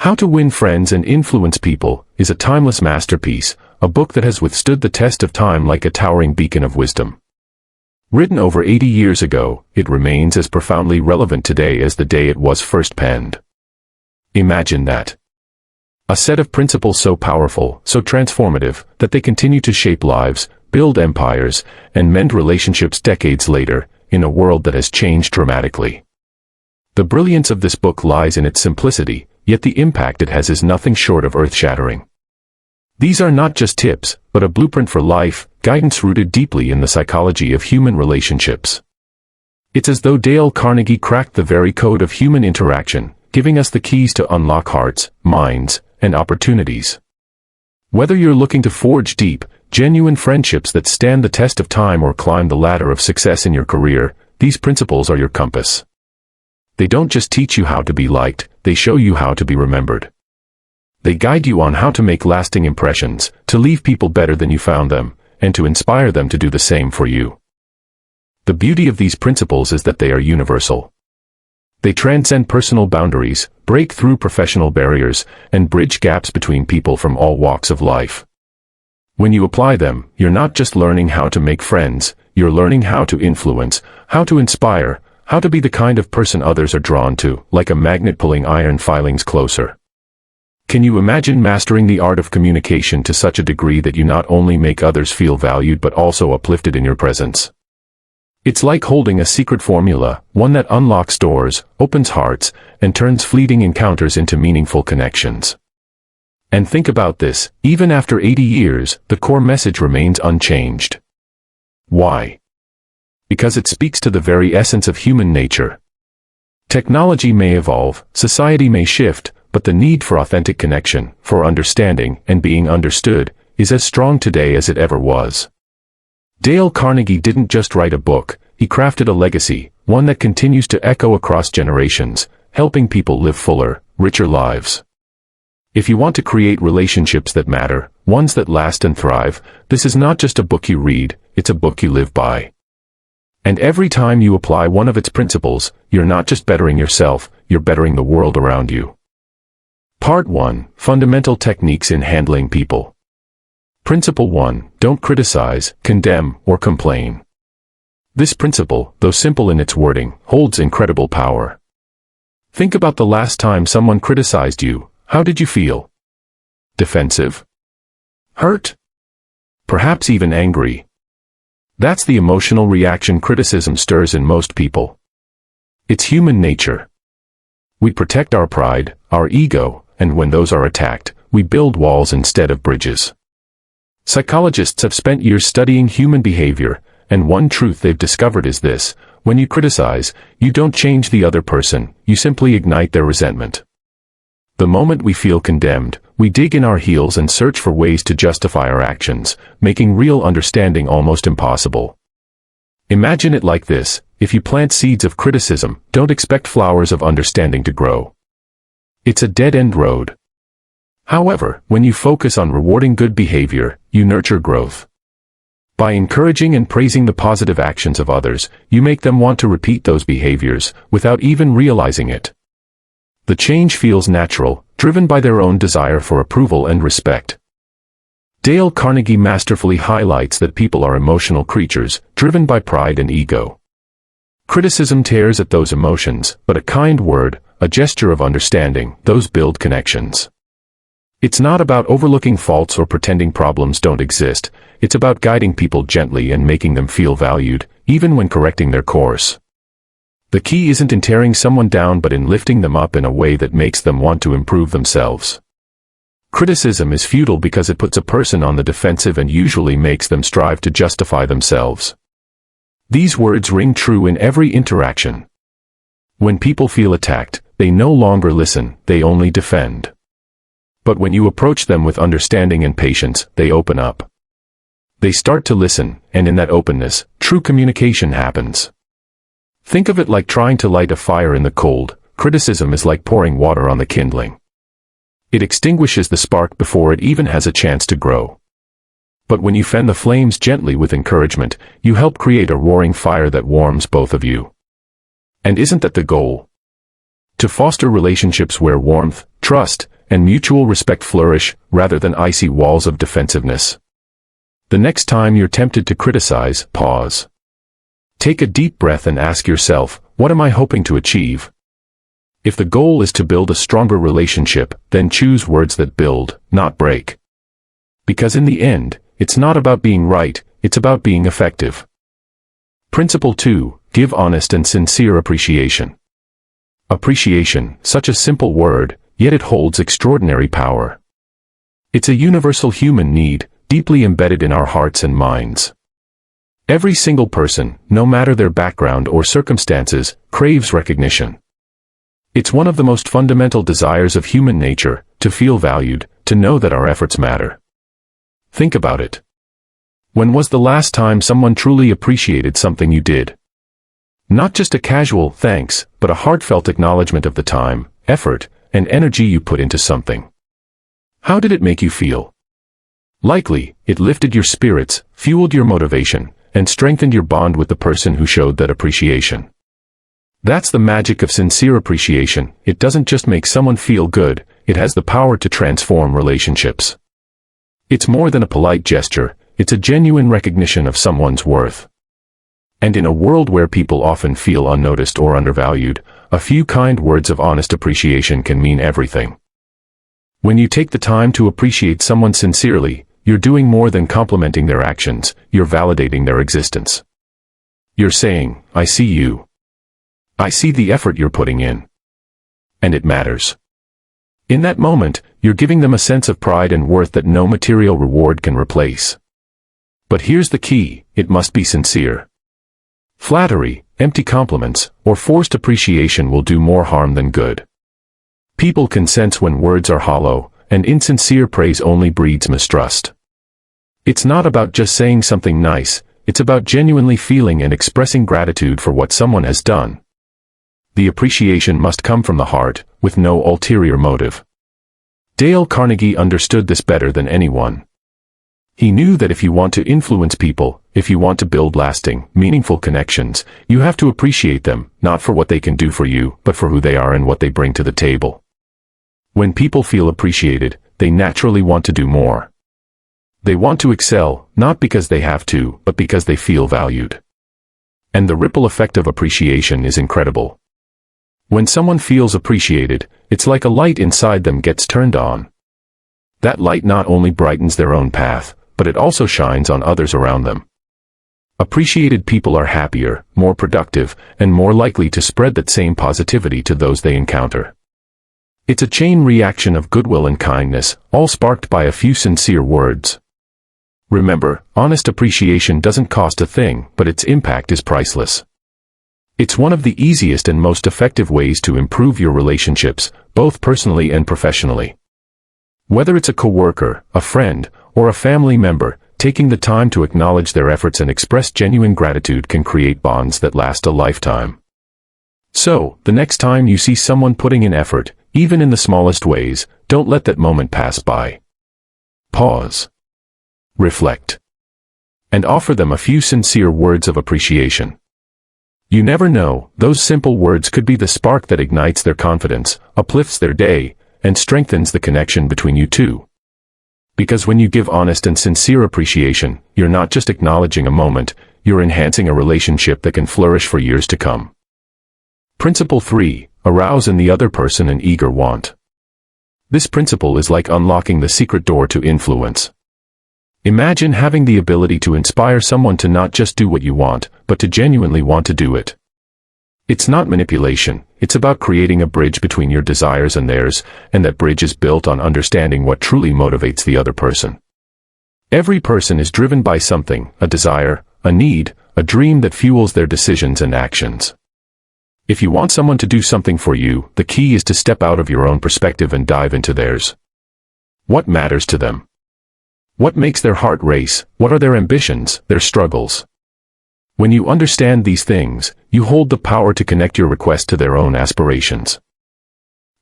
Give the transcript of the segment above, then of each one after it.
How to Win Friends and Influence People is a timeless masterpiece, a book that has withstood the test of time like a towering beacon of wisdom. Written over 80 years ago, it remains as profoundly relevant today as the day it was first penned. Imagine that. A set of principles so powerful, so transformative, that they continue to shape lives, build empires, and mend relationships decades later, in a world that has changed dramatically. The brilliance of this book lies in its simplicity, yet the impact it has is nothing short of earth-shattering. These are not just tips, but a blueprint for life, guidance rooted deeply in the psychology of human relationships. It's as though Dale Carnegie cracked the very code of human interaction, giving us the keys to unlock hearts, minds, and opportunities. Whether you're looking to forge deep, genuine friendships that stand the test of time or climb the ladder of success in your career, these principles are your compass. They don't just teach you how to be liked, they show you how to be remembered. They guide you on how to make lasting impressions, to leave people better than you found them, and to inspire them to do the same for you. The beauty of these principles is that they are universal. They transcend personal boundaries, break through professional barriers, and bridge gaps between people from all walks of life. When you apply them, you're not just learning how to make friends, you're learning how to influence, how to inspire, how to be the kind of person others are drawn to, like a magnet pulling iron filings closer. Can you imagine mastering the art of communication to such a degree that you not only make others feel valued but also uplifted in your presence? It's like holding a secret formula, one that unlocks doors, opens hearts, and turns fleeting encounters into meaningful connections. And think about this, even after 80 years, the core message remains unchanged. Why? Because it speaks to the very essence of human nature. Technology may evolve, society may shift, but the need for authentic connection, for understanding, and being understood, is as strong today as it ever was. Dale Carnegie didn't just write a book, he crafted a legacy, one that continues to echo across generations, helping people live fuller, richer lives. If you want to create relationships that matter, ones that last and thrive, this is not just a book you read, it's a book you live by. And every time you apply one of its principles, you're not just bettering yourself, you're bettering the world around you. Part 1. Fundamental Techniques in Handling People. Principle 1. Don't criticize, condemn, or complain. This principle, though simple in its wording, holds incredible power. Think about the last time someone criticized you. How did you feel? Defensive? Hurt? Perhaps even angry. That's the emotional reaction criticism stirs in most people. It's human nature. We protect our pride, our ego, and when those are attacked, we build walls instead of bridges. Psychologists have spent years studying human behavior, and one truth they've discovered is this: when you criticize, you don't change the other person, you simply ignite their resentment. The moment we feel condemned, we dig in our heels and search for ways to justify our actions, making real understanding almost impossible. Imagine it like this: if you plant seeds of criticism, don't expect flowers of understanding to grow. It's a dead-end road. However, when you focus on rewarding good behavior, you nurture growth. By encouraging and praising the positive actions of others, you make them want to repeat those behaviors, without even realizing it. The change feels natural, driven by their own desire for approval and respect. Dale Carnegie masterfully highlights that people are emotional creatures, driven by pride and ego. Criticism tears at those emotions, but a kind word, a gesture of understanding, those build connections. It's not about overlooking faults or pretending problems don't exist, it's about guiding people gently and making them feel valued, even when correcting their course. The key isn't in tearing someone down but in lifting them up in a way that makes them want to improve themselves. Criticism is futile because it puts a person on the defensive and usually makes them strive to justify themselves. These words ring true in every interaction. When people feel attacked, they no longer listen, they only defend. But when you approach them with understanding and patience, they open up. They start to listen, and in that openness, true communication happens. Think of it like trying to light a fire in the cold. Criticism is like pouring water on the kindling. It extinguishes the spark before it even has a chance to grow. But when you fan the flames gently with encouragement, you help create a roaring fire that warms both of you. And isn't that the goal? To foster relationships where warmth, trust, and mutual respect flourish, rather than icy walls of defensiveness. The next time you're tempted to criticize, pause. Take a deep breath and ask yourself, what am I hoping to achieve? If the goal is to build a stronger relationship, then choose words that build, not break. Because in the end, it's not about being right, it's about being effective. Principle 2. Give honest and sincere appreciation. Appreciation, such a simple word, yet it holds extraordinary power. It's a universal human need, deeply embedded in our hearts and minds. Every single person, no matter their background or circumstances, craves recognition. It's one of the most fundamental desires of human nature, to feel valued, to know that our efforts matter. Think about it. When was the last time someone truly appreciated something you did? Not just a casual thanks, but a heartfelt acknowledgement of the time, effort, and energy you put into something. How did it make you feel? Likely, it lifted your spirits, fueled your motivation, and strengthened your bond with the person who showed that appreciation. That's the magic of sincere appreciation. It doesn't just make someone feel good, it has the power to transform relationships. It's more than a polite gesture, it's a genuine recognition of someone's worth. And in a world where people often feel unnoticed or undervalued, a few kind words of honest appreciation can mean everything. When you take the time to appreciate someone sincerely, you're doing more than complimenting their actions, you're validating their existence. You're saying, I see you. I see the effort you're putting in. And it matters. In that moment, you're giving them a sense of pride and worth that no material reward can replace. But here's the key, it must be sincere. Flattery, empty compliments, or forced appreciation will do more harm than good. People can sense when words are hollow, and insincere praise only breeds mistrust. It's not about just saying something nice, it's about genuinely feeling and expressing gratitude for what someone has done. The appreciation must come from the heart, with no ulterior motive. Dale Carnegie understood this better than anyone. He knew that if you want to influence people, if you want to build lasting, meaningful connections, you have to appreciate them, not for what they can do for you, but for who they are and what they bring to the table. When people feel appreciated, they naturally want to do more. They want to excel, not because they have to, but because they feel valued. And the ripple effect of appreciation is incredible. When someone feels appreciated, it's like a light inside them gets turned on. That light not only brightens their own path, but it also shines on others around them. Appreciated people are happier, more productive, and more likely to spread that same positivity to those they encounter. It's a chain reaction of goodwill and kindness, all sparked by a few sincere words. Remember, honest appreciation doesn't cost a thing, but its impact is priceless. It's one of the easiest and most effective ways to improve your relationships, both personally and professionally. Whether it's a coworker, a friend, or a family member, taking the time to acknowledge their efforts and express genuine gratitude can create bonds that last a lifetime. So, the next time you see someone putting in effort, even in the smallest ways, don't let that moment pass by. Pause. Reflect. And offer them a few sincere words of appreciation. You never know, those simple words could be the spark that ignites their confidence, uplifts their day, and strengthens the connection between you two. Because when you give honest and sincere appreciation, you're not just acknowledging a moment, you're enhancing a relationship that can flourish for years to come. Principle 3. Arouse in the other person an eager want. This principle is like unlocking the secret door to influence. Imagine having the ability to inspire someone to not just do what you want, but to genuinely want to do it. It's not manipulation, it's about creating a bridge between your desires and theirs, and that bridge is built on understanding what truly motivates the other person. Every person is driven by something, a desire, a need, a dream that fuels their decisions and actions. If you want someone to do something for you, the key is to step out of your own perspective and dive into theirs. What matters to them? What makes their heart race? What are their ambitions, their struggles? When you understand these things, you hold the power to connect your request to their own aspirations.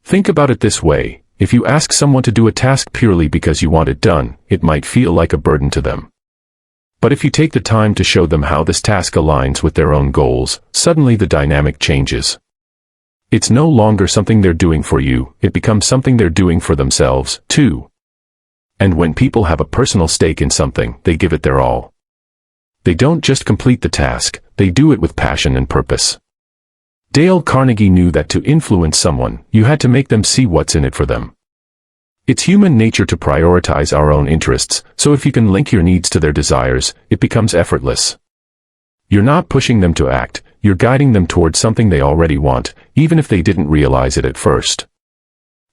Think about it this way, if you ask someone to do a task purely because you want it done, it might feel like a burden to them. But if you take the time to show them how this task aligns with their own goals, suddenly the dynamic changes. It's no longer something they're doing for you, it becomes something they're doing for themselves, too. And when people have a personal stake in something, they give it their all. They don't just complete the task, they do it with passion and purpose. Dale Carnegie knew that to influence someone, you had to make them see what's in it for them. It's human nature to prioritize our own interests, so if you can link your needs to their desires, it becomes effortless. You're not pushing them to act, you're guiding them towards something they already want, even if they didn't realize it at first.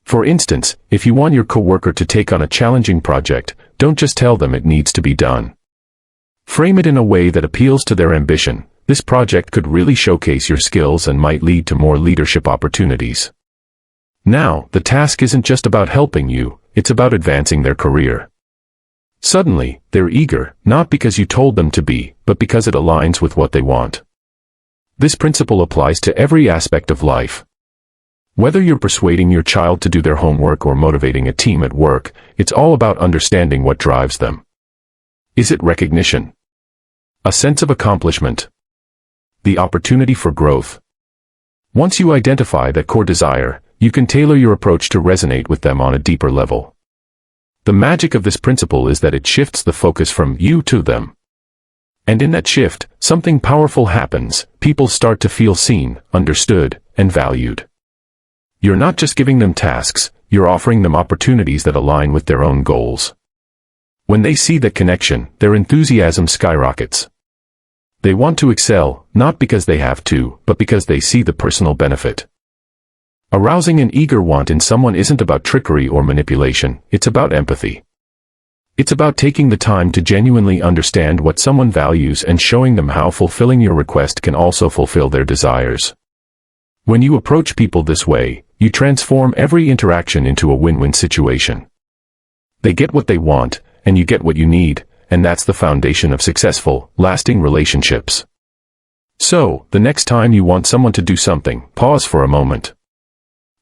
For instance, if you want your coworker to take on a challenging project, don't just tell them it needs to be done. Frame it in a way that appeals to their ambition. This project could really showcase your skills and might lead to more leadership opportunities. Now, the task isn't just about helping you, it's about advancing their career. Suddenly, they're eager, not because you told them to be, but because it aligns with what they want. This principle applies to every aspect of life. Whether you're persuading your child to do their homework or motivating a team at work, it's all about understanding what drives them. Is it recognition? A sense of accomplishment? The opportunity for growth? Once you identify that core desire, you can tailor your approach to resonate with them on a deeper level. The magic of this principle is that it shifts the focus from you to them. And in that shift, something powerful happens. People start to feel seen, understood, and valued. You're not just giving them tasks, you're offering them opportunities that align with their own goals. When they see that connection, their enthusiasm skyrockets. They want to excel, not because they have to, but because they see the personal benefit. Arousing an eager want in someone isn't about trickery or manipulation, it's about empathy. It's about taking the time to genuinely understand what someone values and showing them how fulfilling your request can also fulfill their desires. When you approach people this way, you transform every interaction into a win-win situation. They get what they want, and you get what you need, and that's the foundation of successful, lasting relationships. So, the next time you want someone to do something, pause for a moment.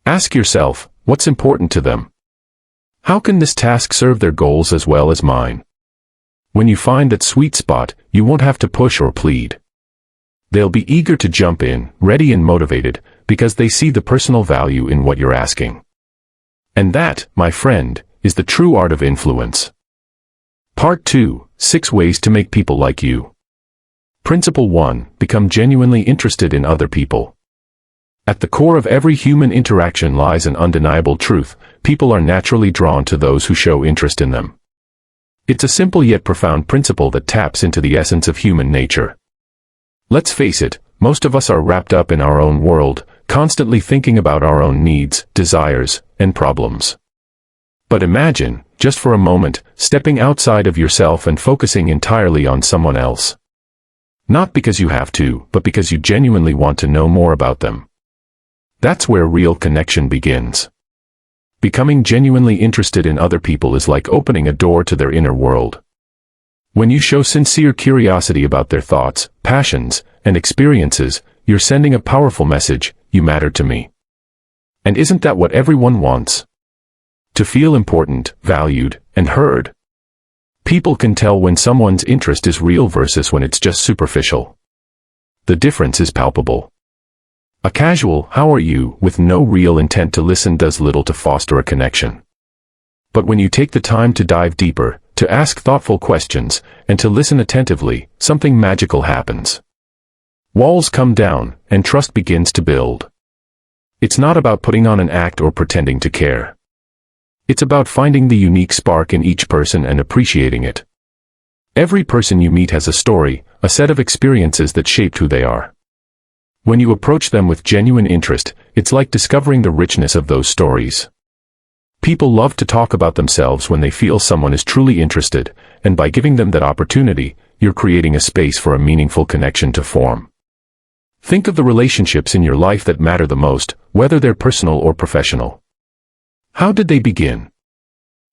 Ask yourself, what's important to them? How can this task serve their goals as well as mine? When you find that sweet spot, you won't have to push or plead. They'll be eager to jump in, ready and motivated, because they see the personal value in what you're asking. And that, my friend, is the true art of influence. Part 2, 6 Ways to Make People Like You. Principle 1, Become genuinely interested in other people. At the core of every human interaction lies an undeniable truth: people are naturally drawn to those who show interest in them. It's a simple yet profound principle that taps into the essence of human nature. Let's face it, most of us are wrapped up in our own world, constantly thinking about our own needs, desires, and problems. But imagine, just for a moment, stepping outside of yourself and focusing entirely on someone else. Not because you have to, but because you genuinely want to know more about them. That's where real connection begins. Becoming genuinely interested in other people is like opening a door to their inner world. When you show sincere curiosity about their thoughts, passions, and experiences, you're sending a powerful message: you matter to me. And isn't that what everyone wants? To feel important, valued, and heard. People can tell when someone's interest is real versus when it's just superficial. The difference is palpable. A casual "how are you" with no real intent to listen does little to foster a connection. But when you take the time to dive deeper, to ask thoughtful questions, and to listen attentively, something magical happens. Walls come down, and trust begins to build. It's not about putting on an act or pretending to care. It's about finding the unique spark in each person and appreciating it. Every person you meet has a story, a set of experiences that shaped who they are. When you approach them with genuine interest, it's like discovering the richness of those stories. People love to talk about themselves when they feel someone is truly interested, and by giving them that opportunity, you're creating a space for a meaningful connection to form. Think of the relationships in your life that matter the most, whether they're personal or professional. How did they begin?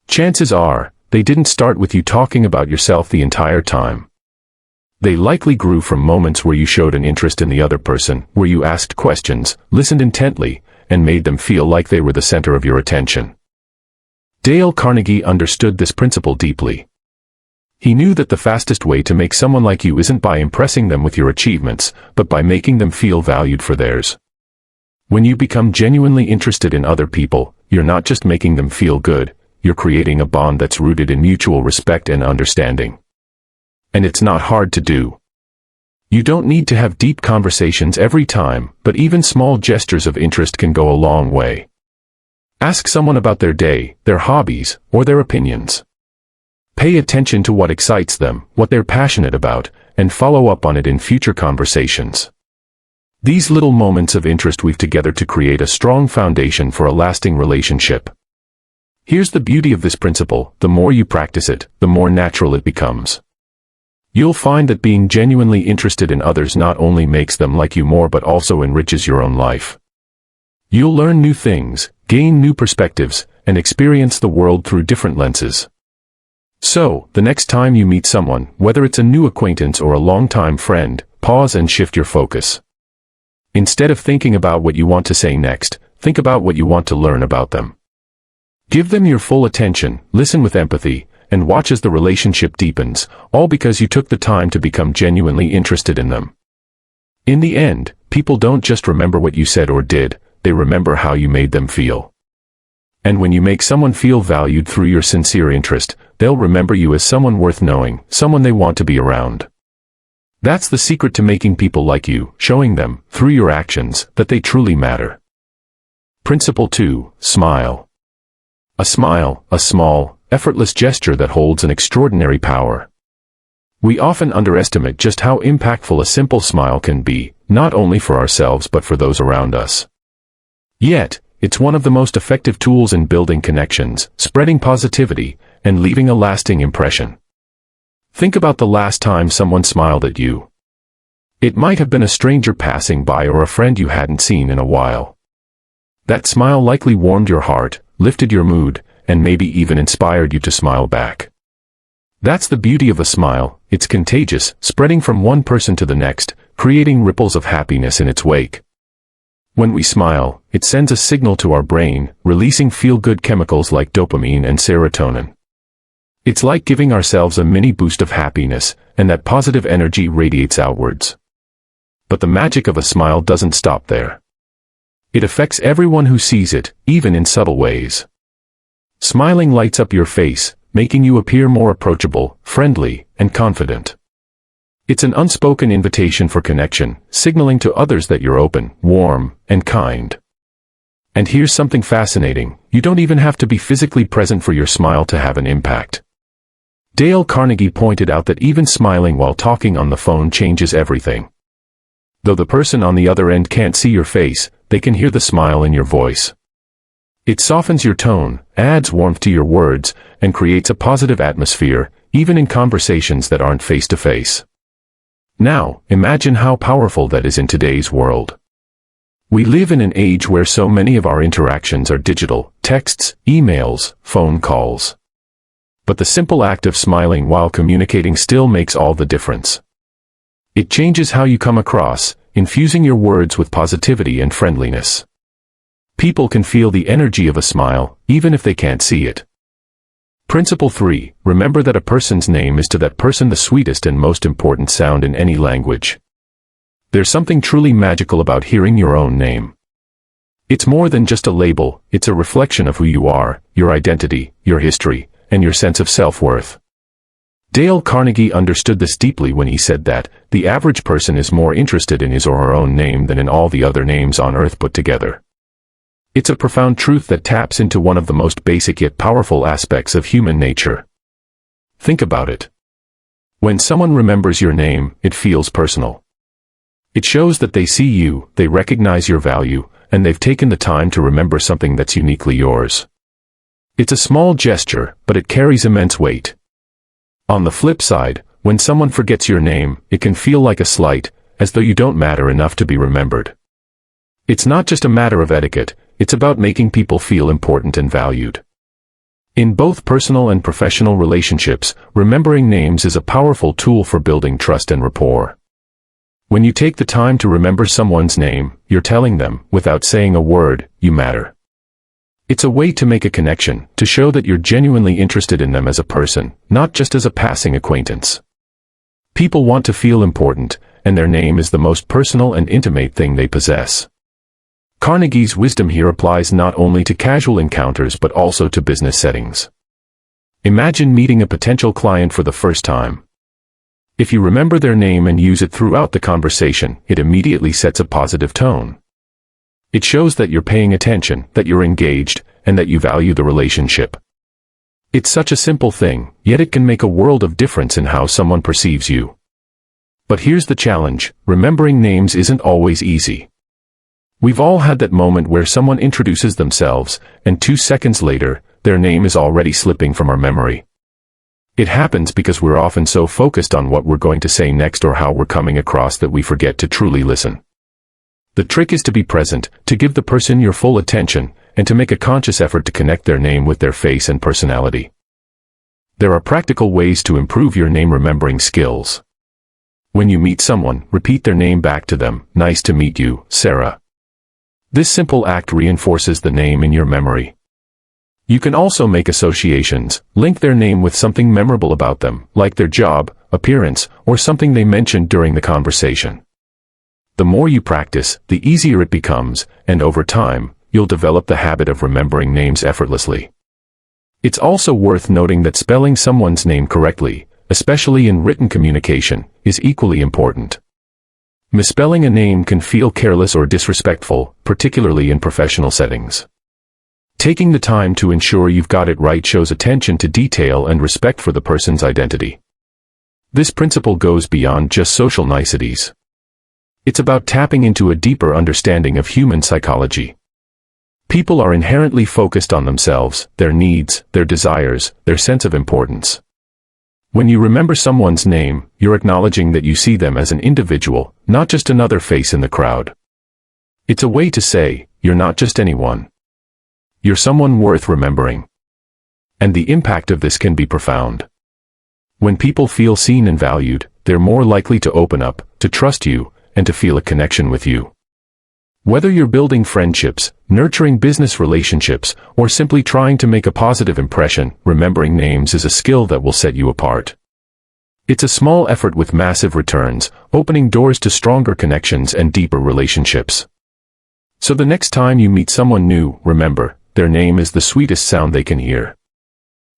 Chances are, they didn't start with you talking about yourself the entire time. They likely grew from moments where you showed an interest in the other person, where you asked questions, listened intently, and made them feel like they were the center of your attention. Dale Carnegie understood this principle deeply. He knew that the fastest way to make someone like you isn't by impressing them with your achievements, but by making them feel valued for theirs. When you become genuinely interested in other people, you're not just making them feel good, you're creating a bond that's rooted in mutual respect and understanding. And it's not hard to do. You don't need to have deep conversations every time, but even small gestures of interest can go a long way. Ask someone about their day, their hobbies, or their opinions. Pay attention to what excites them, what they're passionate about, and follow up on it in future conversations. These little moments of interest weave together to create a strong foundation for a lasting relationship. Here's the beauty of this principle: the more you practice it, the more natural it becomes. You'll find that being genuinely interested in others not only makes them like you more but also enriches your own life. You'll learn new things, gain new perspectives, and experience the world through different lenses. So, the next time you meet someone, whether it's a new acquaintance or a longtime friend, pause and shift your focus. Instead of thinking about what you want to say next, think about what you want to learn about them. Give them your full attention, listen with empathy, and watch as the relationship deepens, all because you took the time to become genuinely interested in them. In the end, people don't just remember what you said or did, they remember how you made them feel. And when you make someone feel valued through your sincere interest, they'll remember you as someone worth knowing, someone they want to be around. That's the secret to making people like you, showing them, through your actions, that they truly matter. Principle 2, smile. A smile, a small, effortless gesture that holds an extraordinary power. We often underestimate just how impactful a simple smile can be, not only for ourselves but for those around us. Yet, it's one of the most effective tools in building connections, spreading positivity, and leaving a lasting impression. Think about the last time someone smiled at you. It might have been a stranger passing by or a friend you hadn't seen in a while. That smile likely warmed your heart, lifted your mood, and maybe even inspired you to smile back. That's the beauty of a smile: it's contagious, spreading from one person to the next, creating ripples of happiness in its wake. When we smile, it sends a signal to our brain, releasing feel-good chemicals like dopamine and serotonin. It's like giving ourselves a mini boost of happiness, and that positive energy radiates outwards. But the magic of a smile doesn't stop there. It affects everyone who sees it, even in subtle ways. Smiling lights up your face, making you appear more approachable, friendly, and confident. It's an unspoken invitation for connection, signaling to others that you're open, warm, and kind. And here's something fascinating: you don't even have to be physically present for your smile to have an impact. Dale Carnegie pointed out that even smiling while talking on the phone changes everything. Though the person on the other end can't see your face, they can hear the smile in your voice. It softens your tone, adds warmth to your words, and creates a positive atmosphere, even in conversations that aren't face-to-face. Now, imagine how powerful that is in today's world. We live in an age where so many of our interactions are digital: texts, emails, phone calls. But the simple act of smiling while communicating still makes all the difference. It changes how you come across, infusing your words with positivity and friendliness. People can feel the energy of a smile, even if they can't see it. Principle 3, remember that a person's name is to that person the sweetest and most important sound in any language. There's something truly magical about hearing your own name. It's more than just a label, it's a reflection of who you are, your identity, your history, and your sense of self-worth. Dale Carnegie understood this deeply when he said that the average person is more interested in his or her own name than in all the other names on earth put together. It's a profound truth that taps into one of the most basic yet powerful aspects of human nature. Think about it. When someone remembers your name, it feels personal. It shows that they see you, they recognize your value, and they've taken the time to remember something that's uniquely yours. It's a small gesture, but it carries immense weight. On the flip side, when someone forgets your name, it can feel like a slight, as though you don't matter enough to be remembered. It's not just a matter of etiquette, it's about making people feel important and valued. In both personal and professional relationships, remembering names is a powerful tool for building trust and rapport. When you take the time to remember someone's name, you're telling them, without saying a word, you matter. It's a way to make a connection, to show that you're genuinely interested in them as a person, not just as a passing acquaintance. People want to feel important, and their name is the most personal and intimate thing they possess. Carnegie's wisdom here applies not only to casual encounters but also to business settings. Imagine meeting a potential client for the first time. If you remember their name and use it throughout the conversation, it immediately sets a positive tone. It shows that you're paying attention, that you're engaged, and that you value the relationship. It's such a simple thing, yet it can make a world of difference in how someone perceives you. But here's the challenge: remembering names isn't always easy. We've all had that moment where someone introduces themselves, and 2 seconds later, their name is already slipping from our memory. It happens because we're often so focused on what we're going to say next or how we're coming across that we forget to truly listen. The trick is to be present, to give the person your full attention, and to make a conscious effort to connect their name with their face and personality. There are practical ways to improve your name remembering skills. When you meet someone, repeat their name back to them. Nice to meet you, Sarah. This simple act reinforces the name in your memory. You can also make associations, link their name with something memorable about them, like their job, appearance, or something they mentioned during the conversation. The more you practice, the easier it becomes, and over time, you'll develop the habit of remembering names effortlessly. It's also worth noting that spelling someone's name correctly, especially in written communication, is equally important. Misspelling a name can feel careless or disrespectful, particularly in professional settings. Taking the time to ensure you've got it right shows attention to detail and respect for the person's identity. This principle goes beyond just social niceties. It's about tapping into a deeper understanding of human psychology. People are inherently focused on themselves, their needs, their desires, their sense of importance. When you remember someone's name, you're acknowledging that you see them as an individual, not just another face in the crowd. It's a way to say, you're not just anyone. You're someone worth remembering. And the impact of this can be profound. When people feel seen and valued, they're more likely to open up, to trust you, and to feel a connection with you. Whether you're building friendships, nurturing business relationships, or simply trying to make a positive impression, remembering names is a skill that will set you apart. It's a small effort with massive returns, opening doors to stronger connections and deeper relationships. So the next time you meet someone new, remember, their name is the sweetest sound they can hear.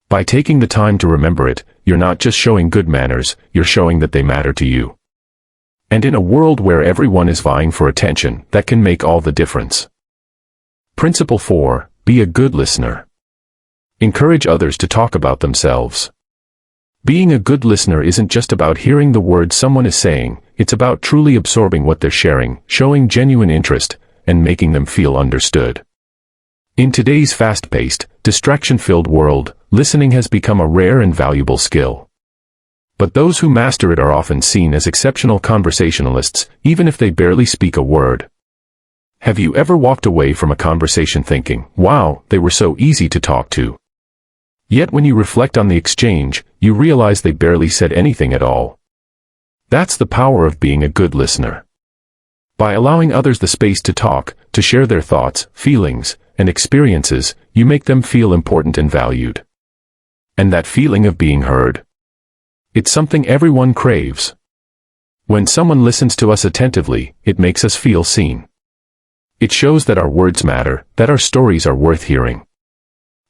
By taking the time to remember it, you're not just showing good manners, you're showing that they matter to you. And in a world where everyone is vying for attention, that can make all the difference. Principle 4. Be a good listener. Encourage others to talk about themselves. Being a good listener isn't just about hearing the words someone is saying, it's about truly absorbing what they're sharing, showing genuine interest, and making them feel understood. In today's fast-paced, distraction-filled world, listening has become a rare and valuable skill. But those who master it are often seen as exceptional conversationalists, even if they barely speak a word. Have you ever walked away from a conversation thinking, wow, they were so easy to talk to? Yet when you reflect on the exchange, you realize they barely said anything at all. That's the power of being a good listener. By allowing others the space to talk, to share their thoughts, feelings, and experiences, you make them feel important and valued. And that feeling of being heard, it's something everyone craves. When someone listens to us attentively, it makes us feel seen. It shows that our words matter, that our stories are worth hearing.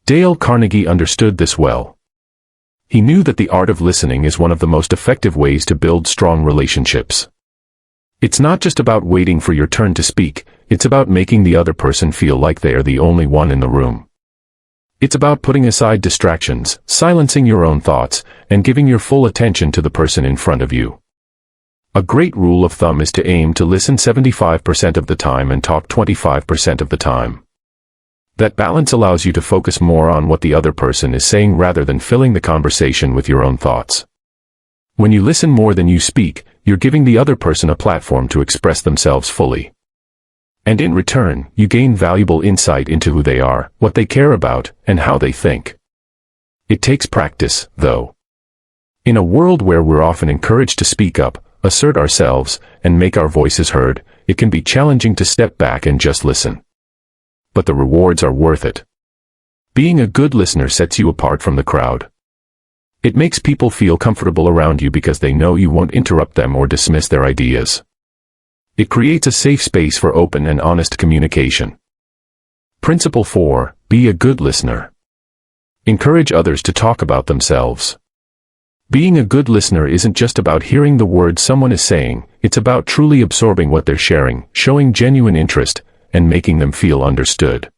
Dale Carnegie understood this well. He knew that the art of listening is one of the most effective ways to build strong relationships. It's not just about waiting for your turn to speak, it's about making the other person feel like they are the only one in the room. It's about putting aside distractions, silencing your own thoughts, and giving your full attention to the person in front of you. A great rule of thumb is to aim to listen 75% of the time and talk 25% of the time. That balance allows you to focus more on what the other person is saying rather than filling the conversation with your own thoughts. When you listen more than you speak, you're giving the other person a platform to express themselves fully. And in return, you gain valuable insight into who they are, what they care about, and how they think. It takes practice, though. In a world where we're often encouraged to speak up, assert ourselves, and make our voices heard, it can be challenging to step back and just listen. But the rewards are worth it. Being a good listener sets you apart from the crowd. It makes people feel comfortable around you because they know you won't interrupt them or dismiss their ideas. It creates a safe space for open and honest communication. Principle 4. Be a good listener. Encourage others to talk about themselves. Being a good listener isn't just about hearing the words someone is saying, it's about truly absorbing what they're sharing, showing genuine interest, and making them feel understood.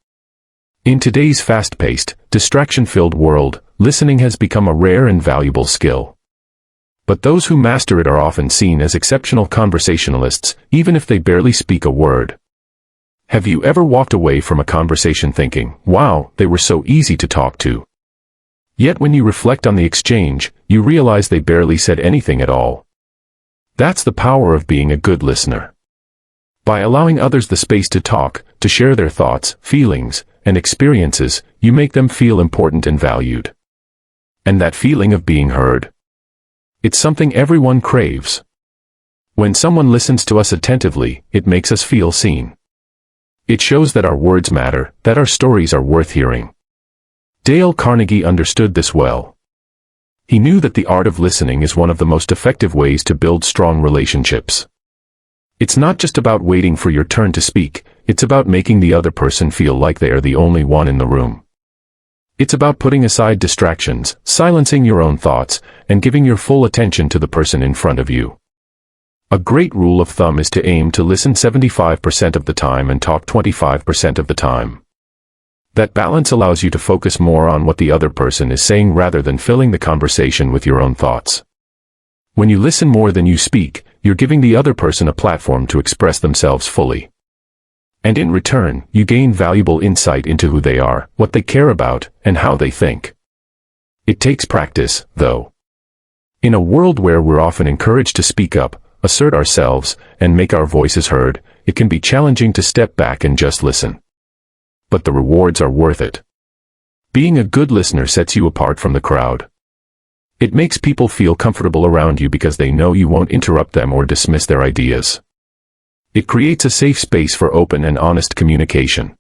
In today's fast-paced, distraction-filled world, listening has become a rare and valuable skill. But those who master it are often seen as exceptional conversationalists, even if they barely speak a word. Have you ever walked away from a conversation thinking, wow, they were so easy to talk to? Yet when you reflect on the exchange, you realize they barely said anything at all. That's the power of being a good listener. By allowing others the space to talk, to share their thoughts, feelings, and experiences, you make them feel important and valued. And that feeling of being heard? It's something everyone craves. When someone listens to us attentively, it makes us feel seen. It shows that our words matter, that our stories are worth hearing. Dale Carnegie understood this well. He knew that the art of listening is one of the most effective ways to build strong relationships. It's not just about waiting for your turn to speak, it's about making the other person feel like they are the only one in the room. It's about putting aside distractions, silencing your own thoughts, and giving your full attention to the person in front of you. A great rule of thumb is to aim to listen 75% of the time and talk 25% of the time. That balance allows you to focus more on what the other person is saying rather than filling the conversation with your own thoughts. When you listen more than you speak, you're giving the other person a platform to express themselves fully. And in return, you gain valuable insight into who they are, what they care about, and how they think. It takes practice, though. In a world where we're often encouraged to speak up, assert ourselves, and make our voices heard, it can be challenging to step back and just listen. But the rewards are worth it. Being a good listener sets you apart from the crowd. It makes people feel comfortable around you because they know you won't interrupt them or dismiss their ideas. It creates a safe space for open and honest communication.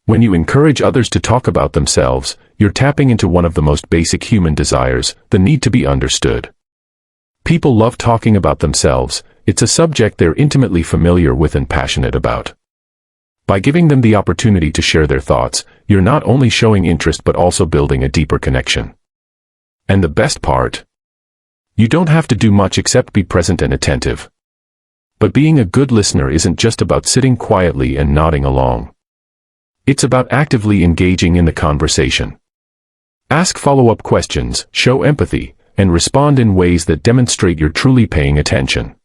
When you encourage others to talk about themselves, you're tapping into one of the most basic human desires, the need to be understood. People love talking about themselves. It's a subject they're intimately familiar with and passionate about. By giving them the opportunity to share their thoughts, you're not only showing interest but also building a deeper connection. And the best part? You don't have to do much except be present and attentive. But being a good listener isn't just about sitting quietly and nodding along. It's about actively engaging in the conversation. Ask follow-up questions, show empathy, and respond in ways that demonstrate you're truly paying attention.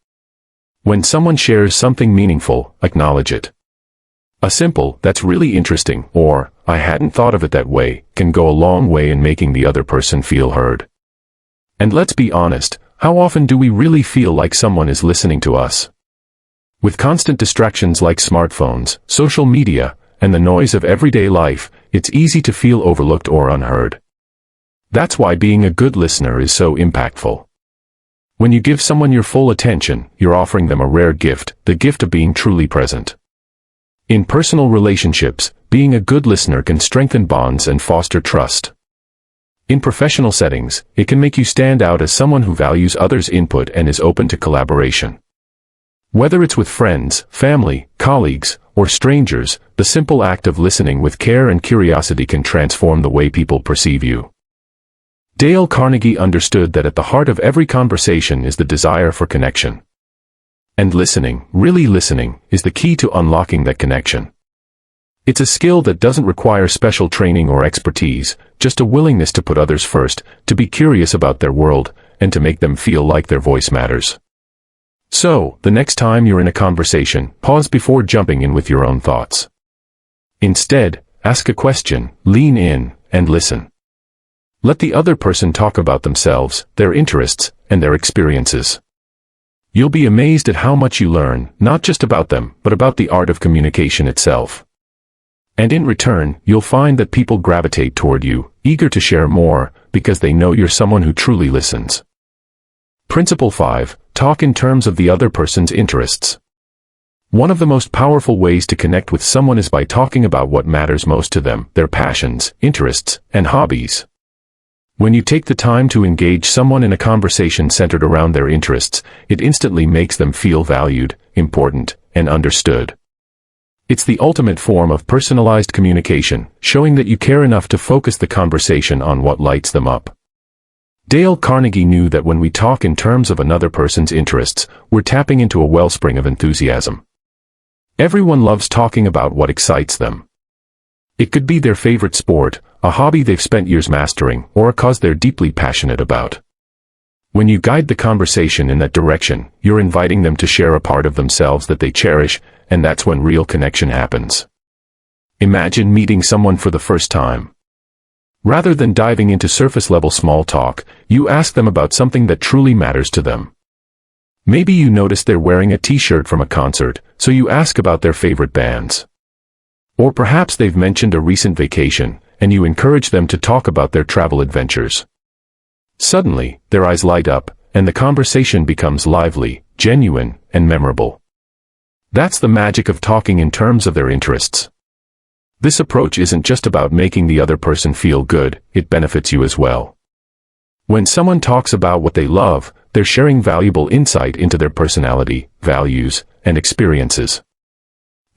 When someone shares something meaningful, acknowledge it. A simple, "That's really interesting," or "I hadn't thought of it that way," can go a long way in making the other person feel heard. And let's be honest, how often do we really feel like someone is listening to us? With constant distractions like smartphones, social media, and the noise of everyday life, it's easy to feel overlooked or unheard. That's why being a good listener is so impactful. When you give someone your full attention, you're offering them a rare gift, the gift of being truly present. In personal relationships, being a good listener can strengthen bonds and foster trust. In professional settings, it can make you stand out as someone who values others' input and is open to collaboration. Whether it's with friends, family, colleagues, or strangers, the simple act of listening with care and curiosity can transform the way people perceive you. Dale Carnegie understood that at the heart of every conversation is the desire for connection. And listening, really listening, is the key to unlocking that connection. It's a skill that doesn't require special training or expertise, just a willingness to put others first, to be curious about their world, and to make them feel like their voice matters. So, the next time you're in a conversation, pause before jumping in with your own thoughts. Instead, ask a question, lean in, and listen. Let the other person talk about themselves, their interests, and their experiences. You'll be amazed at how much you learn, not just about them, but about the art of communication itself. And in return, you'll find that people gravitate toward you, eager to share more, because they know you're someone who truly listens. Principle 5. Talk in terms of the other person's interests. One of the most powerful ways to connect with someone is by talking about what matters most to them, their passions, interests, and hobbies. When you take the time to engage someone in a conversation centered around their interests, it instantly makes them feel valued, important, and understood. It's the ultimate form of personalized communication, showing that you care enough to focus the conversation on what lights them up. Dale Carnegie knew that when we talk in terms of another person's interests, we're tapping into a wellspring of enthusiasm. Everyone loves talking about what excites them. It could be their favorite sport, a hobby they've spent years mastering, or a cause they're deeply passionate about. When you guide the conversation in that direction, you're inviting them to share a part of themselves that they cherish, and that's when real connection happens. Imagine meeting someone for the first time. Rather than diving into surface-level small talk, you ask them about something that truly matters to them. Maybe you notice they're wearing a t-shirt from a concert, so you ask about their favorite bands. Or perhaps they've mentioned a recent vacation, and you encourage them to talk about their travel adventures. Suddenly, their eyes light up, and the conversation becomes lively, genuine, and memorable. That's the magic of talking in terms of their interests. This approach isn't just about making the other person feel good, it benefits you as well. When someone talks about what they love, they're sharing valuable insight into their personality, values, and experiences.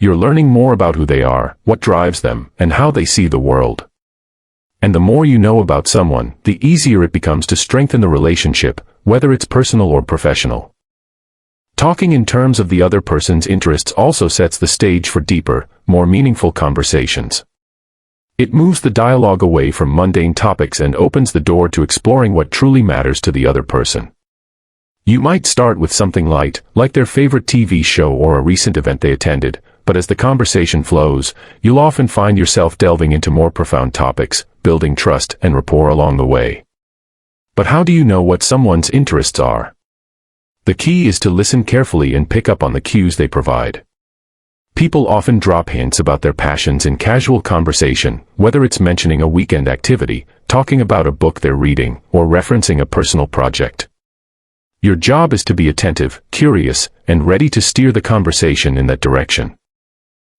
You're learning more about who they are, what drives them, and how they see the world. And the more you know about someone, the easier it becomes to strengthen the relationship, whether it's personal or professional. Talking in terms of the other person's interests also sets the stage for deeper, more meaningful conversations. It moves the dialogue away from mundane topics and opens the door to exploring what truly matters to the other person. You might start with something light, like their favorite TV show or a recent event they attended, but as the conversation flows, you'll often find yourself delving into more profound topics, building trust and rapport along the way. But how do you know what someone's interests are? The key is to listen carefully and pick up on the cues they provide. People often drop hints about their passions in casual conversation, whether it's mentioning a weekend activity, talking about a book they're reading, or referencing a personal project. Your job is to be attentive, curious, and ready to steer the conversation in that direction.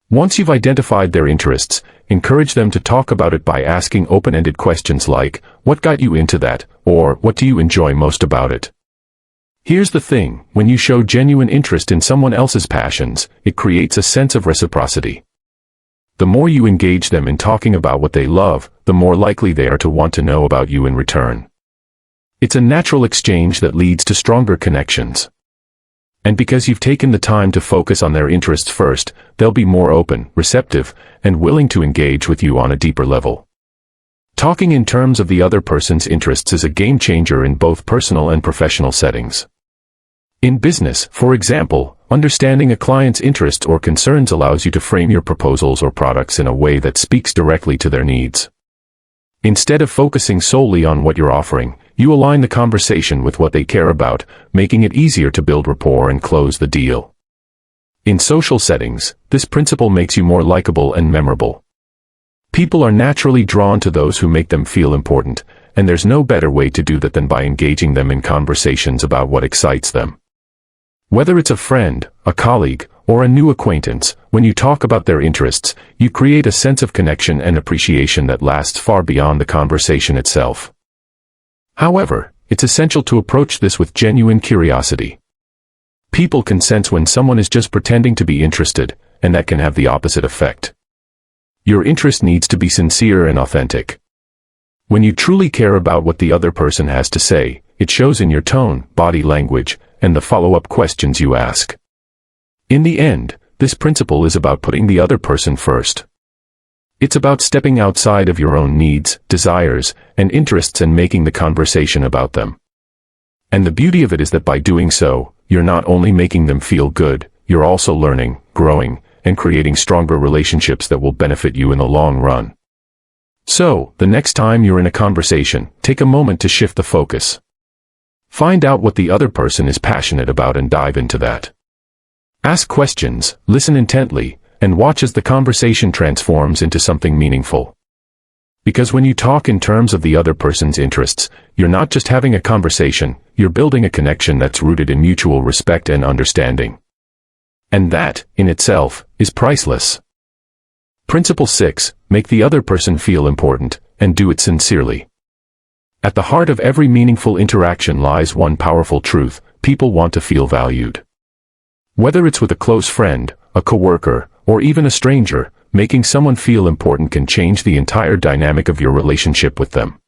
Once you've identified their interests, encourage them to talk about it by asking open-ended questions like, "What got you into that?" or "What do you enjoy most about it?" Here's the thing, when you show genuine interest in someone else's passions, it creates a sense of reciprocity. The more you engage them in talking about what they love, the more likely they are to want to know about you in return. It's a natural exchange that leads to stronger connections. And because you've taken the time to focus on their interests first, they'll be more open, receptive, and willing to engage with you on a deeper level. Talking in terms of the other person's interests is a game changer in both personal and professional settings. In business, for example, understanding a client's interests or concerns allows you to frame your proposals or products in a way that speaks directly to their needs. Instead of focusing solely on what you're offering, you align the conversation with what they care about, making it easier to build rapport and close the deal. In social settings, this principle makes you more likable and memorable. People are naturally drawn to those who make them feel important, and there's no better way to do that than by engaging them in conversations about what excites them. Whether it's a friend, a colleague, or a new acquaintance, when you talk about their interests, you create a sense of connection and appreciation that lasts far beyond the conversation itself. However, it's essential to approach this with genuine curiosity. People can sense when someone is just pretending to be interested, and that can have the opposite effect. Your interest needs to be sincere and authentic. When you truly care about what the other person has to say, it shows in your tone, body language, and the follow-up questions you ask. In the end, this principle is about putting the other person first. It's about stepping outside of your own needs, desires, and interests and making the conversation about them. And the beauty of it is that by doing so, you're not only making them feel good, you're also learning, growing, and creating stronger relationships that will benefit you in the long run. So, the next time you're in a conversation, take a moment to shift the focus. Find out what the other person is passionate about and dive into that. Ask questions, listen intently, and watch as the conversation transforms into something meaningful. Because when you talk in terms of the other person's interests, you're not just having a conversation, you're building a connection that's rooted in mutual respect and understanding. And that, in itself, is priceless. Principle 6, make the other person feel important, and do it sincerely. At the heart of every meaningful interaction lies one powerful truth: people want to feel valued. Whether it's with a close friend, a coworker, or even a stranger, making someone feel important can change the entire dynamic of your relationship with them.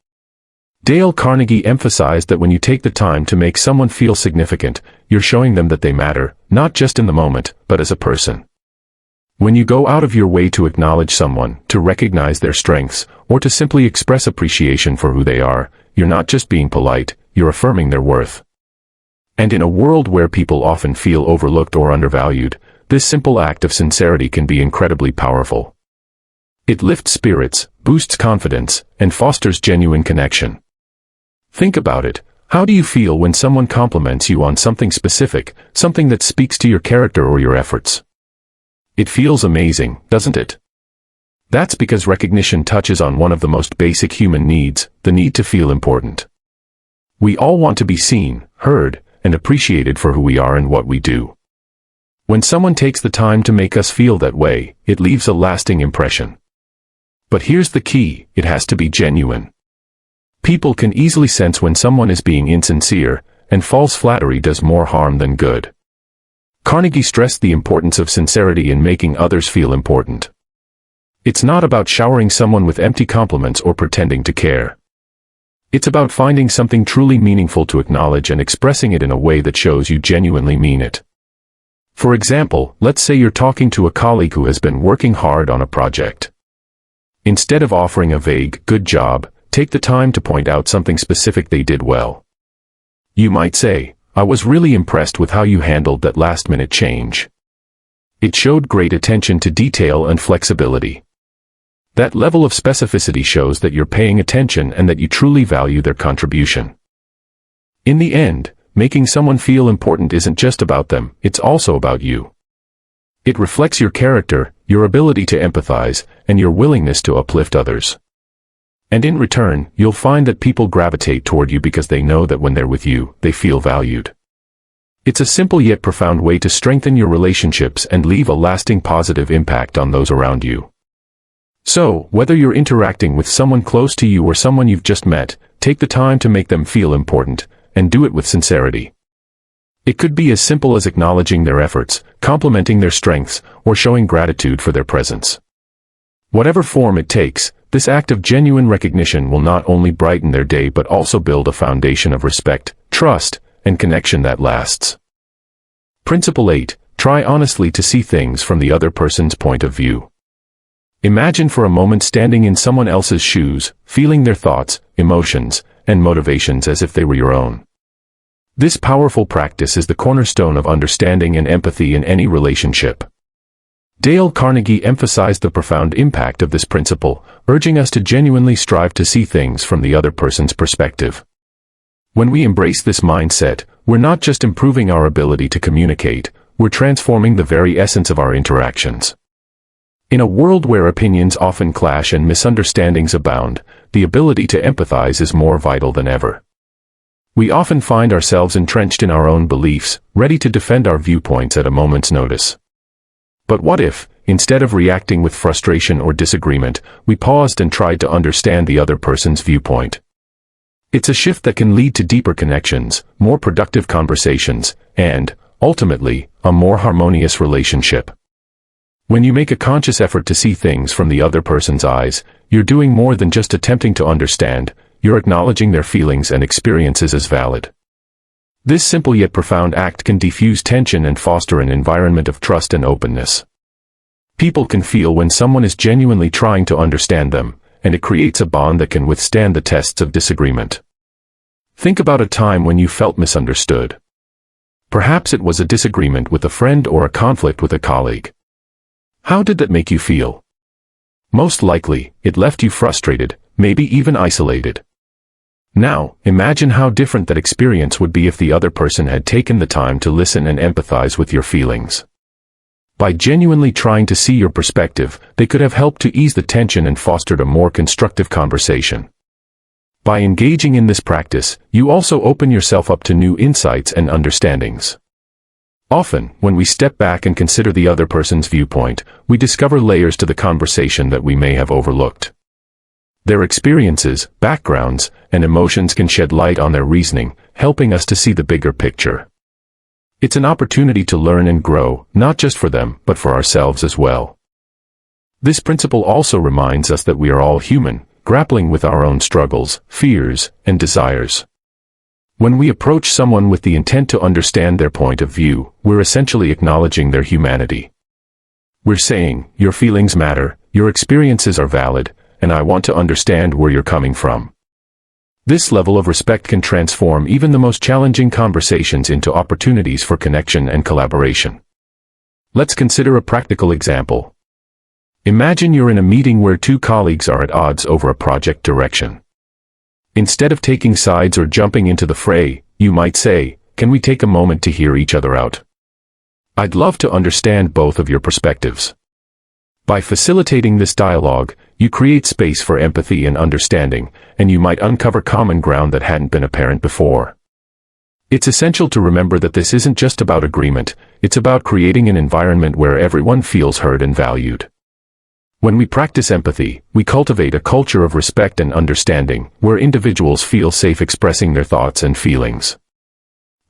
Dale Carnegie emphasized that when you take the time to make someone feel significant, you're showing them that they matter, not just in the moment, but as a person. When you go out of your way to acknowledge someone, to recognize their strengths, or to simply express appreciation for who they are, you're not just being polite, you're affirming their worth. And in a world where people often feel overlooked or undervalued, this simple act of sincerity can be incredibly powerful. It lifts spirits, boosts confidence, and fosters genuine connection. Think about it. How do you feel when someone compliments you on something specific, something that speaks to your character or your efforts? It feels amazing, doesn't it? That's because recognition touches on one of the most basic human needs, the need to feel important. We all want to be seen, heard, and appreciated for who we are and what we do. When someone takes the time to make us feel that way, it leaves a lasting impression. But here's the key, it has to be genuine. People can easily sense when someone is being insincere, and false flattery does more harm than good. Carnegie stressed the importance of sincerity in making others feel important. It's not about showering someone with empty compliments or pretending to care. It's about finding something truly meaningful to acknowledge and expressing it in a way that shows you genuinely mean it. For example, let's say you're talking to a colleague who has been working hard on a project. Instead of offering a vague, "good job," take the time to point out something specific they did well. You might say, "I was really impressed with how you handled that last-minute change. It showed great attention to detail and flexibility." That level of specificity shows that you're paying attention and that you truly value their contribution. In the end, making someone feel important isn't just about them, it's also about you. It reflects your character, your ability to empathize, and your willingness to uplift others. And in return, you'll find that people gravitate toward you because they know that when they're with you, they feel valued. It's a simple yet profound way to strengthen your relationships and leave a lasting positive impact on those around you. So, whether you're interacting with someone close to you or someone you've just met, take the time to make them feel important, and do it with sincerity. It could be as simple as acknowledging their efforts, complimenting their strengths, or showing gratitude for their presence. Whatever form it takes, this act of genuine recognition will not only brighten their day but also build a foundation of respect, trust, and connection that lasts. Principle 8. Try honestly to see things from the other person's point of view. Imagine for a moment standing in someone else's shoes, feeling their thoughts, emotions, and motivations as if they were your own. This powerful practice is the cornerstone of understanding and empathy in any relationship. Dale Carnegie emphasized the profound impact of this principle, urging us to genuinely strive to see things from the other person's perspective. When we embrace this mindset, we're not just improving our ability to communicate, we're transforming the very essence of our interactions. In a world where opinions often clash and misunderstandings abound, the ability to empathize is more vital than ever. We often find ourselves entrenched in our own beliefs, ready to defend our viewpoints at a moment's notice. But what if, instead of reacting with frustration or disagreement, we paused and tried to understand the other person's viewpoint? It's a shift that can lead to deeper connections, more productive conversations, and, ultimately, a more harmonious relationship. When you make a conscious effort to see things from the other person's eyes, you're doing more than just attempting to understand, you're acknowledging their feelings and experiences as valid. This simple yet profound act can diffuse tension and foster an environment of trust and openness. People can feel when someone is genuinely trying to understand them, and it creates a bond that can withstand the tests of disagreement. Think about a time when you felt misunderstood. Perhaps it was a disagreement with a friend or a conflict with a colleague. How did that make you feel? Most likely, it left you frustrated, maybe even isolated. Now, imagine how different that experience would be if the other person had taken the time to listen and empathize with your feelings. By genuinely trying to see your perspective, they could have helped to ease the tension and fostered a more constructive conversation. By engaging in this practice, you also open yourself up to new insights and understandings. Often, when we step back and consider the other person's viewpoint, we discover layers to the conversation that we may have overlooked. Their experiences, backgrounds, and emotions can shed light on their reasoning, helping us to see the bigger picture. It's an opportunity to learn and grow, not just for them, but for ourselves as well. This principle also reminds us that we are all human, grappling with our own struggles, fears, and desires. When we approach someone with the intent to understand their point of view, we're essentially acknowledging their humanity. We're saying, your feelings matter, your experiences are valid, and I want to understand where you're coming from. This level of respect can transform even the most challenging conversations into opportunities for connection and collaboration. Let's consider a practical example. Imagine you're in a meeting where two colleagues are at odds over a project direction. Instead of taking sides or jumping into the fray, you might say, "Can we take a moment to hear each other out? I'd love to understand both of your perspectives." By facilitating this dialogue, you create space for empathy and understanding, and you might uncover common ground that hadn't been apparent before. It's essential to remember that this isn't just about agreement, it's about creating an environment where everyone feels heard and valued. When we practice empathy, we cultivate a culture of respect and understanding, where individuals feel safe expressing their thoughts and feelings.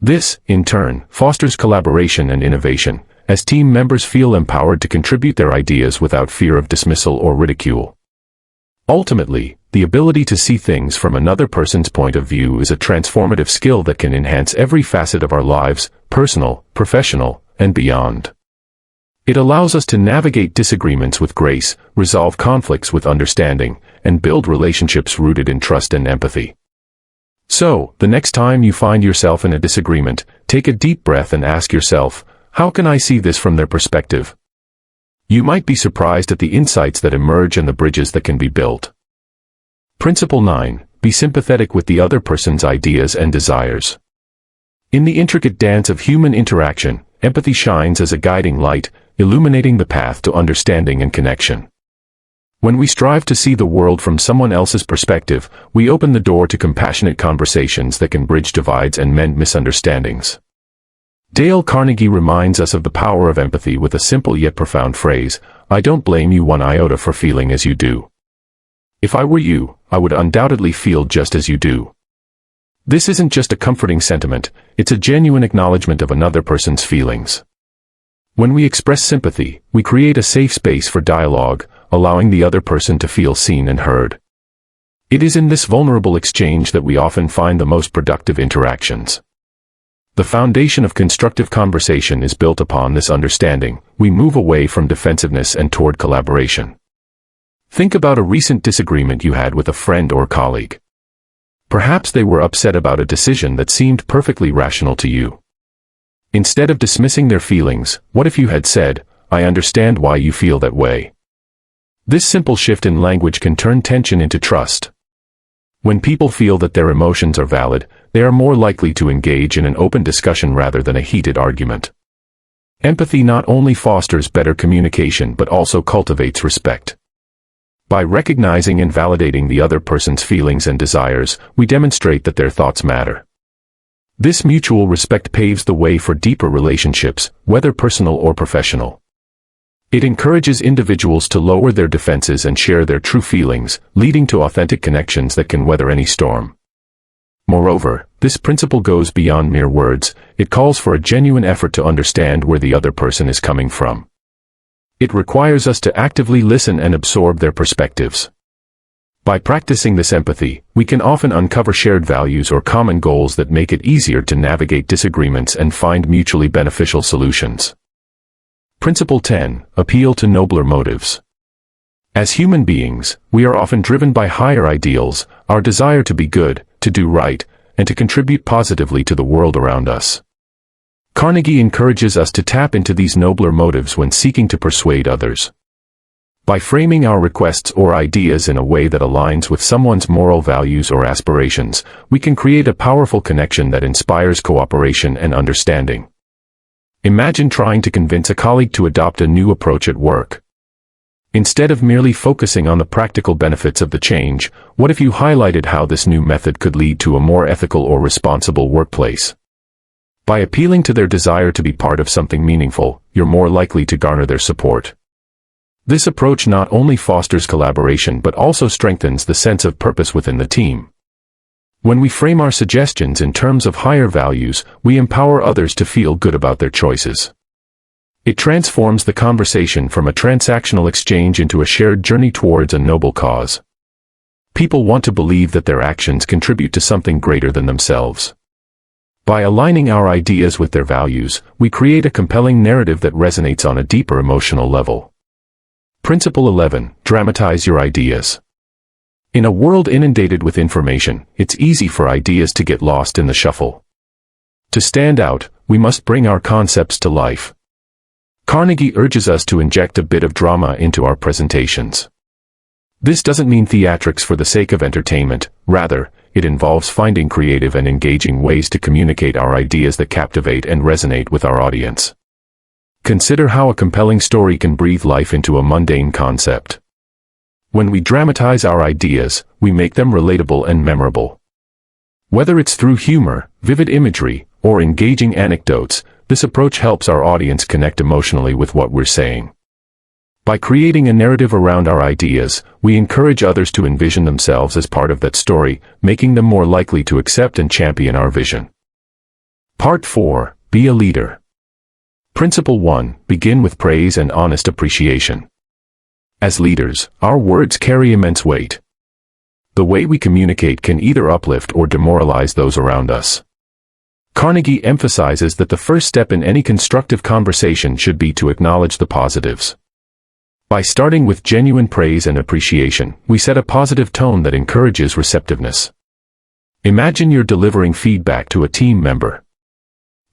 This, in turn, fosters collaboration and innovation, as team members feel empowered to contribute their ideas without fear of dismissal or ridicule. Ultimately, the ability to see things from another person's point of view is a transformative skill that can enhance every facet of our lives, personal, professional, and beyond. It allows us to navigate disagreements with grace, resolve conflicts with understanding, and build relationships rooted in trust and empathy. So, the next time you find yourself in a disagreement, take a deep breath and ask yourself, how can I see this from their perspective? You might be surprised at the insights that emerge and the bridges that can be built. Principle 9. Be sympathetic with the other person's ideas and desires. In the intricate dance of human interaction, empathy shines as a guiding light, illuminating the path to understanding and connection. When we strive to see the world from someone else's perspective, we open the door to compassionate conversations that can bridge divides and mend misunderstandings. Dale Carnegie reminds us of the power of empathy with a simple yet profound phrase, "I don't blame you one iota for feeling as you do. If I were you, I would undoubtedly feel just as you do." This isn't just a comforting sentiment, it's a genuine acknowledgement of another person's feelings. When we express sympathy, we create a safe space for dialogue, allowing the other person to feel seen and heard. It is in this vulnerable exchange that we often find the most productive interactions. The foundation of constructive conversation is built upon this understanding. We move away from defensiveness and toward collaboration. Think about a recent disagreement you had with a friend or colleague. Perhaps they were upset about a decision that seemed perfectly rational to you. Instead of dismissing their feelings, what if you had said, "I understand why you feel that way." This simple shift in language can turn tension into trust. When people feel that their emotions are valid, they are more likely to engage in an open discussion rather than a heated argument. Empathy not only fosters better communication but also cultivates respect. By recognizing and validating the other person's feelings and desires, we demonstrate that their thoughts matter. This mutual respect paves the way for deeper relationships, whether personal or professional. It encourages individuals to lower their defenses and share their true feelings, leading to authentic connections that can weather any storm. Moreover, this principle goes beyond mere words. It calls for a genuine effort to understand where the other person is coming from. It requires us to actively listen and absorb their perspectives. By practicing this empathy, we can often uncover shared values or common goals that make it easier to navigate disagreements and find mutually beneficial solutions. Principle 10. Appeal to nobler motives. As human beings, we are often driven by higher ideals, our desire to be good, to do right, and to contribute positively to the world around us. Carnegie encourages us to tap into these nobler motives when seeking to persuade others. By framing our requests or ideas in a way that aligns with someone's moral values or aspirations, we can create a powerful connection that inspires cooperation and understanding. Imagine trying to convince a colleague to adopt a new approach at work. Instead of merely focusing on the practical benefits of the change, what if you highlighted how this new method could lead to a more ethical or responsible workplace? By appealing to their desire to be part of something meaningful, you're more likely to garner their support. This approach not only fosters collaboration but also strengthens the sense of purpose within the team. When we frame our suggestions in terms of higher values, we empower others to feel good about their choices. It transforms the conversation from a transactional exchange into a shared journey towards a noble cause. People want to believe that their actions contribute to something greater than themselves. By aligning our ideas with their values, we create a compelling narrative that resonates on a deeper emotional level. Principle 11. Dramatize your ideas. In a world inundated with information, it's easy for ideas to get lost in the shuffle. To stand out, we must bring our concepts to life. Carnegie urges us to inject a bit of drama into our presentations. This doesn't mean theatrics for the sake of entertainment, rather, it involves finding creative and engaging ways to communicate our ideas that captivate and resonate with our audience. Consider how a compelling story can breathe life into a mundane concept. When we dramatize our ideas, we make them relatable and memorable. Whether it's through humor, vivid imagery, or engaging anecdotes, this approach helps our audience connect emotionally with what we're saying. By creating a narrative around our ideas, we encourage others to envision themselves as part of that story, making them more likely to accept and champion our vision. Part 4. Be a leader. Principle 1. Begin with praise and honest appreciation. As leaders, our words carry immense weight. The way we communicate can either uplift or demoralize those around us. Carnegie emphasizes that the first step in any constructive conversation should be to acknowledge the positives. By starting with genuine praise and appreciation, we set a positive tone that encourages receptiveness. Imagine you're delivering feedback to a team member.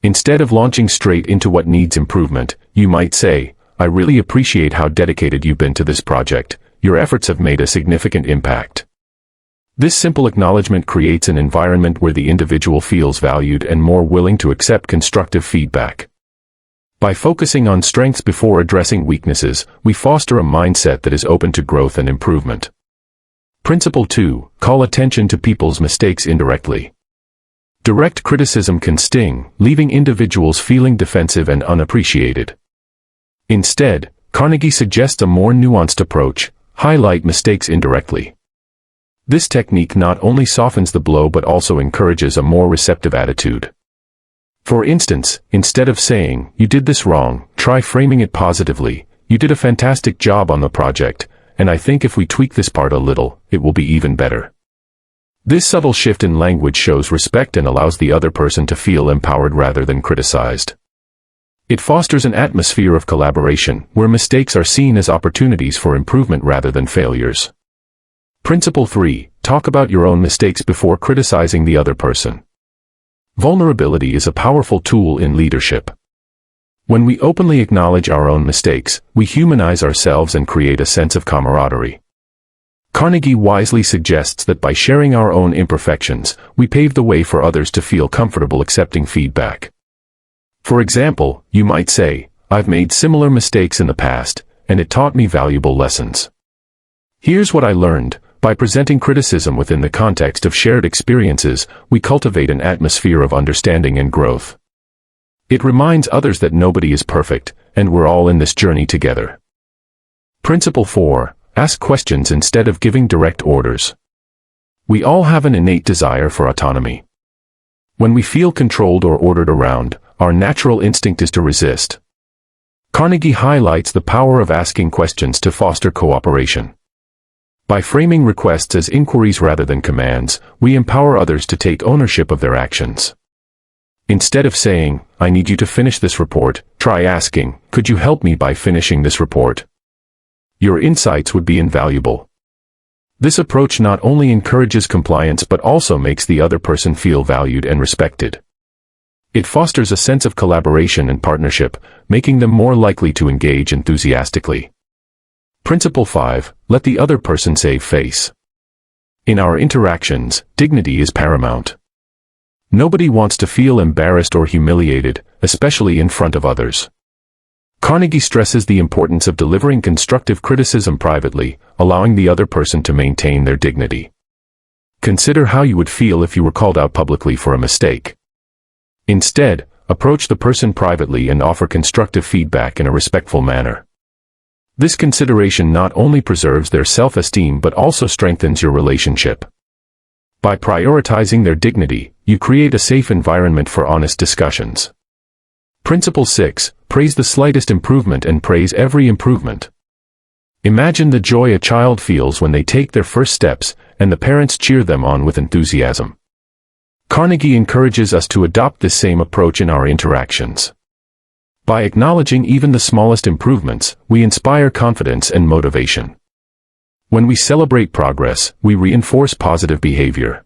Instead of launching straight into what needs improvement, you might say, "I really appreciate how dedicated you've been to this project. Your efforts have made a significant impact." This simple acknowledgement creates an environment where the individual feels valued and more willing to accept constructive feedback. By focusing on strengths before addressing weaknesses, we foster a mindset that is open to growth and improvement. Principle 2. Call attention to people's mistakes indirectly. Direct criticism can sting, leaving individuals feeling defensive and unappreciated. Instead, Carnegie suggests a more nuanced approach: highlight mistakes indirectly. This technique not only softens the blow but also encourages a more receptive attitude. For instance, instead of saying, "You did this wrong," try framing it positively: "You did a fantastic job on the project, and I think if we tweak this part a little, it will be even better." This subtle shift in language shows respect and allows the other person to feel empowered rather than criticized. It fosters an atmosphere of collaboration, where mistakes are seen as opportunities for improvement rather than failures. Principle 3. Talk about your own mistakes before criticizing the other person. Vulnerability is a powerful tool in leadership. When we openly acknowledge our own mistakes, we humanize ourselves and create a sense of camaraderie. Carnegie wisely suggests that by sharing our own imperfections, we pave the way for others to feel comfortable accepting feedback. For example, you might say, "I've made similar mistakes in the past, and it taught me valuable lessons. Here's what I learned." By presenting criticism within the context of shared experiences, we cultivate an atmosphere of understanding and growth. It reminds others that nobody is perfect, and we're all in this journey together. Principle 4. Ask questions instead of giving direct orders. We all have an innate desire for autonomy. When we feel controlled or ordered around, our natural instinct is to resist. Carnegie highlights the power of asking questions to foster cooperation. By framing requests as inquiries rather than commands, we empower others to take ownership of their actions. Instead of saying, "I need you to finish this report," try asking, "Could you help me by finishing this report?" Your insights would be invaluable. This approach not only encourages compliance but also makes the other person feel valued and respected. It fosters a sense of collaboration and partnership, making them more likely to engage enthusiastically. Principle 5. Let the other person save face. In our interactions, dignity is paramount. Nobody wants to feel embarrassed or humiliated, especially in front of others. Carnegie stresses the importance of delivering constructive criticism privately, allowing the other person to maintain their dignity. Consider how you would feel if you were called out publicly for a mistake. Instead, approach the person privately and offer constructive feedback in a respectful manner. This consideration not only preserves their self-esteem but also strengthens your relationship. By prioritizing their dignity, you create a safe environment for honest discussions. Principle 6. Praise the slightest improvement and praise every improvement. Imagine the joy a child feels when they take their first steps, and the parents cheer them on with enthusiasm. Carnegie encourages us to adopt this same approach in our interactions. By acknowledging even the smallest improvements, we inspire confidence and motivation. When we celebrate progress, we reinforce positive behavior.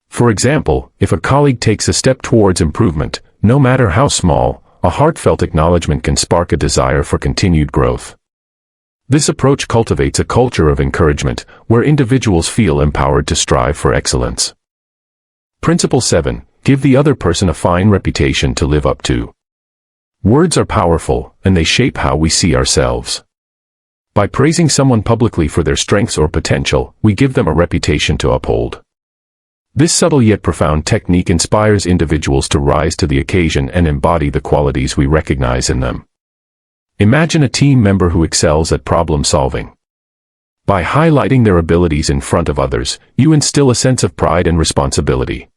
For example, if a colleague takes a step towards improvement, no matter how small, a heartfelt acknowledgement can spark a desire for continued growth. This approach cultivates a culture of encouragement, where individuals feel empowered to strive for excellence. Principle 7. Give the other person a fine reputation to live up to. Words are powerful, and they shape how we see ourselves. By praising someone publicly for their strengths or potential, we give them a reputation to uphold. This subtle yet profound technique inspires individuals to rise to the occasion and embody the qualities we recognize in them. Imagine a team member who excels at problem solving. By highlighting their abilities in front of others, you instill a sense of pride and responsibility.